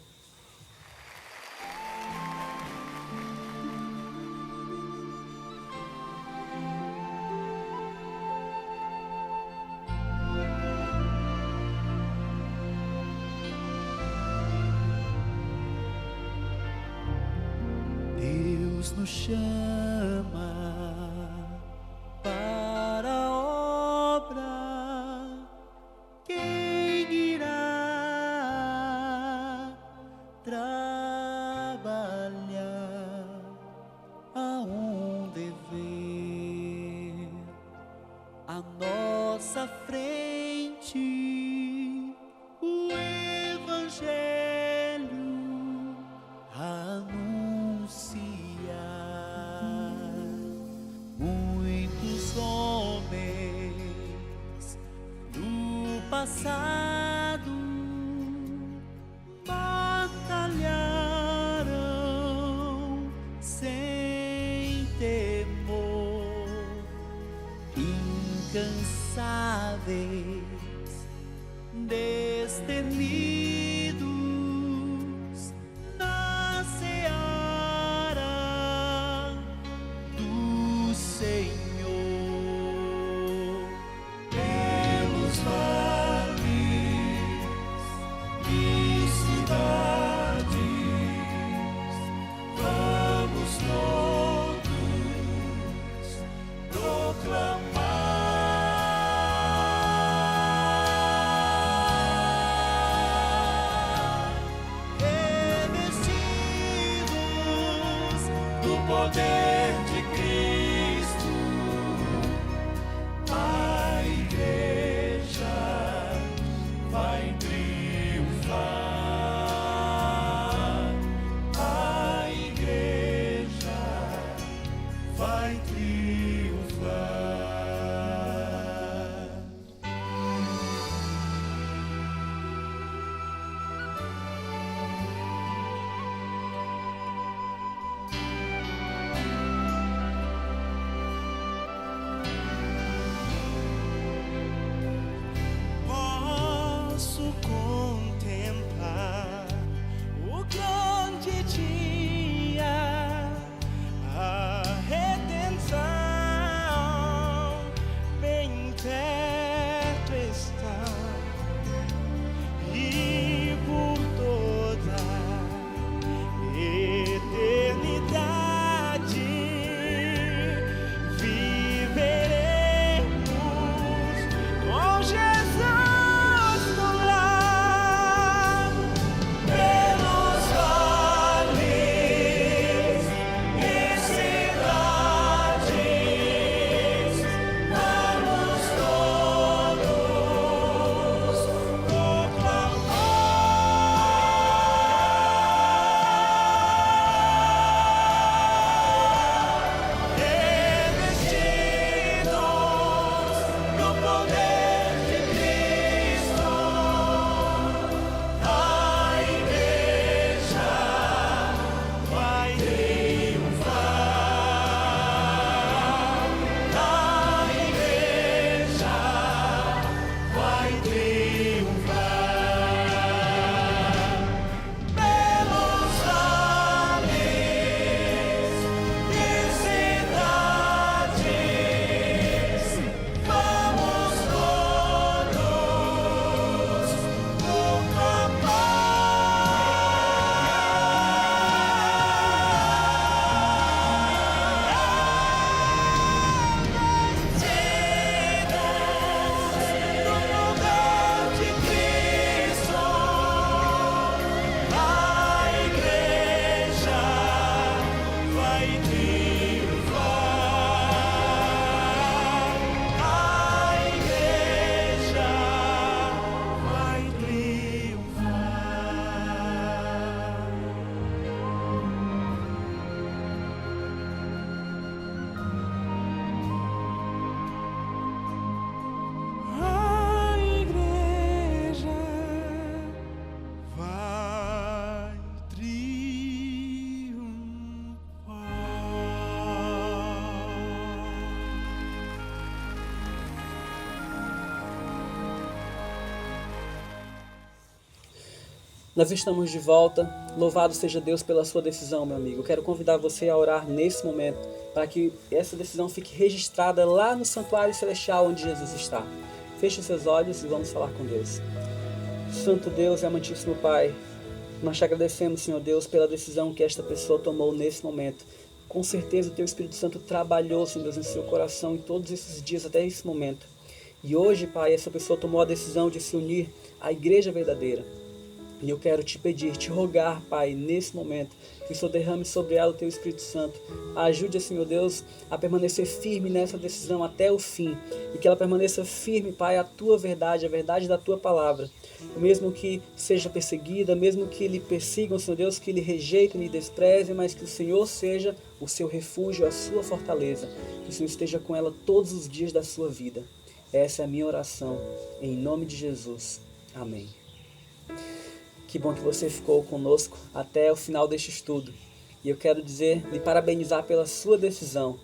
Deus nos chama para a obra. Quem irá trabalhar a um dever à nossa frente? O Evangelho vez destemidos na seara do Senhor. Pelos vales e cidades vamos todos proclamar. Poder de Cristo, a igreja vai triunfar, a igreja vai triunfar. Nós estamos de volta. Louvado seja Deus pela sua decisão, meu amigo. Eu quero convidar você a orar nesse momento para que essa decisão fique registrada lá no santuário celestial onde Jesus está. Feche os seus olhos e vamos falar com Deus. Santo Deus e amantíssimo Pai, nós te agradecemos, Senhor Deus, pela decisão que esta pessoa tomou nesse momento. Com certeza o Teu Espírito Santo trabalhou, Senhor Deus, em seu coração em todos esses dias até esse momento. E hoje, Pai, essa pessoa tomou a decisão de se unir à igreja verdadeira. E eu quero te pedir, te rogar, Pai, nesse momento, que o Senhor derrame sobre ela o Teu Espírito Santo. Ajude, Senhor Deus, a permanecer firme nessa decisão até o fim. E que ela permaneça firme, Pai, a Tua verdade, a verdade da Tua palavra. Mesmo que seja perseguida, mesmo que lhe persigam, Senhor Deus, que lhe rejeitem, lhe desprezem, mas que o Senhor seja o seu refúgio, a sua fortaleza. Que o Senhor esteja com ela todos os dias da sua vida. Essa é a minha oração, em nome de Jesus. Amém. Que bom que você ficou conosco até o final deste estudo. E eu quero lhe parabenizar pela sua decisão.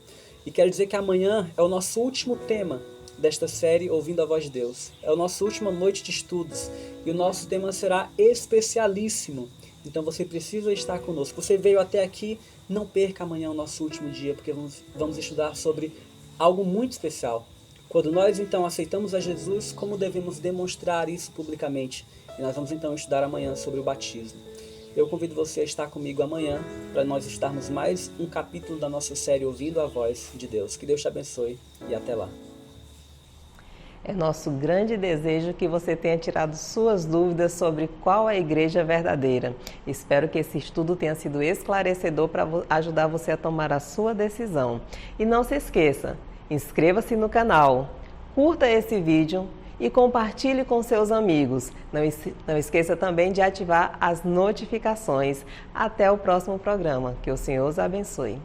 E quero dizer que amanhã é o nosso último tema desta série Ouvindo a Voz de Deus. É a nossa última noite de estudos e o nosso tema será especialíssimo. Então você precisa estar conosco. Você veio até aqui, não perca amanhã o nosso último dia, porque vamos estudar sobre algo muito especial. Quando nós então aceitamos a Jesus, como devemos demonstrar isso publicamente? E nós vamos então estudar amanhã sobre o batismo. Eu convido você a estar comigo amanhã para nós estarmos mais um capítulo da nossa série Ouvindo a Voz de Deus. Que Deus te abençoe e até lá. É nosso grande desejo que você tenha tirado suas dúvidas sobre qual é a igreja verdadeira. Espero que esse estudo tenha sido esclarecedor para ajudar você a tomar a sua decisão. E não se esqueça, inscreva-se no canal, curta esse vídeo e compartilhe com seus amigos. Não esqueça também de ativar as notificações. Até o próximo programa. Que o Senhor os abençoe.